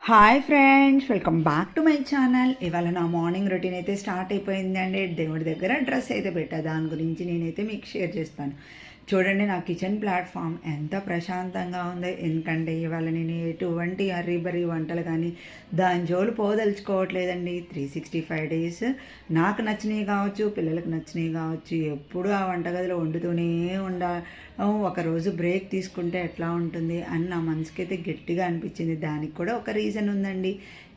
Hi friends, welcome back to my channel. ఇవాళ నా morning routine అయితే స్టార్ట్ అయిపోయిందండి. దేవుడి దగ్గర డ్రెస్ అయితే పెట్టా, దాని గురించి నేనైతే మీకు షేర్ చేస్తాను. చూడండి, నా కిచెన్ ప్లాట్ఫామ్ ఎంత ప్రశాంతంగా ఉందో. ఎందుకంటే ఇవాళ నేను ఎటువంటి అర్రీబరీ వంటలు కానీ దాని జోలు పోదలుచుకోవట్లేదండి. 365 డేస్ నాకు నచ్చినవి కావచ్చు, పిల్లలకు నచ్చినవి కావచ్చు, ఎప్పుడూ ఆ వంటగదిలో వండుతూనే ఒకరోజు బ్రేక్ తీసుకుంటే ఎట్లా ఉంటుంది అని నా మనసుకైతే గట్టిగా అనిపించింది. దానికి కూడా ఒక రీజన్ ఉందండి.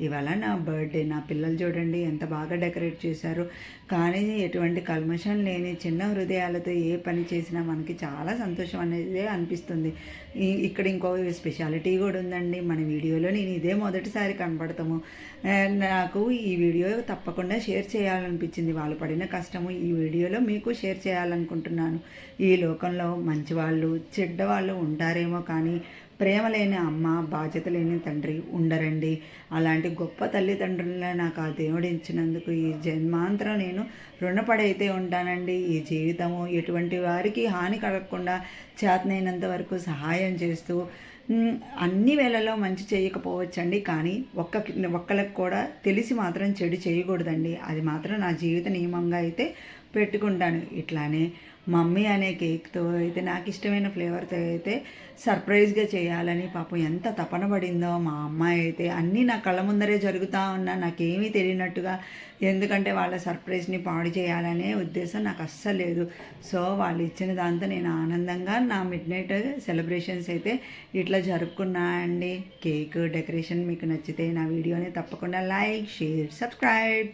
ఇవాళ నా బర్త్డే. నా పిల్లలు చూడండి ఎంత బాగా డెకరేట్ చేశారు. కానీ ఎటువంటి కల్మషం లేని చిన్న హృదయాలతో ఏ పని చేసినా మనకి చాలా సంతోషం అనేది అనిపిస్తుంది. ఇక్కడ ఇంకో స్పెషాలిటీ కూడా ఉందండి. మన వీడియోలో నేను ఇదే మొదటిసారి కనపడతాము. నాకు ఈ వీడియో తప్పకుండా షేర్ చేయాలనిపించింది. వాళ్ళు పడిన కష్టము ఈ వీడియోలో మీకు షేర్ చేయాలనుకుంటున్నాను. ఈ లోకంలో మంచివాళ్ళు చెడ్డవాళ్ళు ఉంటారేమో, కానీ ప్రేమ లేని అమ్మ, బాధ్యత లేని తండ్రి ఉండరండి. అలాంటి గొప్ప తల్లిదండ్రులను నాకు ఆ దేవుడు ఇచ్చినందుకు ఈ జన్మాంతరం నేను రుణపడైతే ఉంటానండి. ఈ జీవితము ఎటువంటి వారికి హాని కలగకుండా చేతనైనంత వరకు సహాయం చేస్తూ అన్ని వేళల్లో మంచి చేయకపోవచ్చండి, కానీ ఒక్కరికి కూడా తెలిసి మాత్రం చెడు చేయకూడదండి. అది మాత్రం నా జీవిత నియమంగా అయితే పెట్టుకుంటాను. ఇట్లానే మమ్మీ అనే కేక్తో అయితే నాకు ఇష్టమైన ఫ్లేవర్తో అయితే సర్ప్రైజ్గా చేయాలని పాపం ఎంత తపన పడిందో మా అమ్మాయి అయితే. అన్నీ నా కళ్ళ ముందరే జరుగుతూ ఉన్నా నాకేమీ తెలియనట్టుగా, ఎందుకంటే వాళ్ళ సర్ప్రైజ్ని పాడు చేయాలనే ఉద్దేశం నాకు అస్సలు లేదు. సో వాళ్ళు ఇచ్చిన దాంతో నేను ఆనందంగా నా మిడ్ నైట్ సెలబ్రేషన్స్ అయితే ఇట్లా జరుపుకున్నా అండి. కేక్ డెకరేషన్ మీకు నచ్చితే నా వీడియోని తప్పకుండా లైక్, షేర్, సబ్స్క్రైబ్.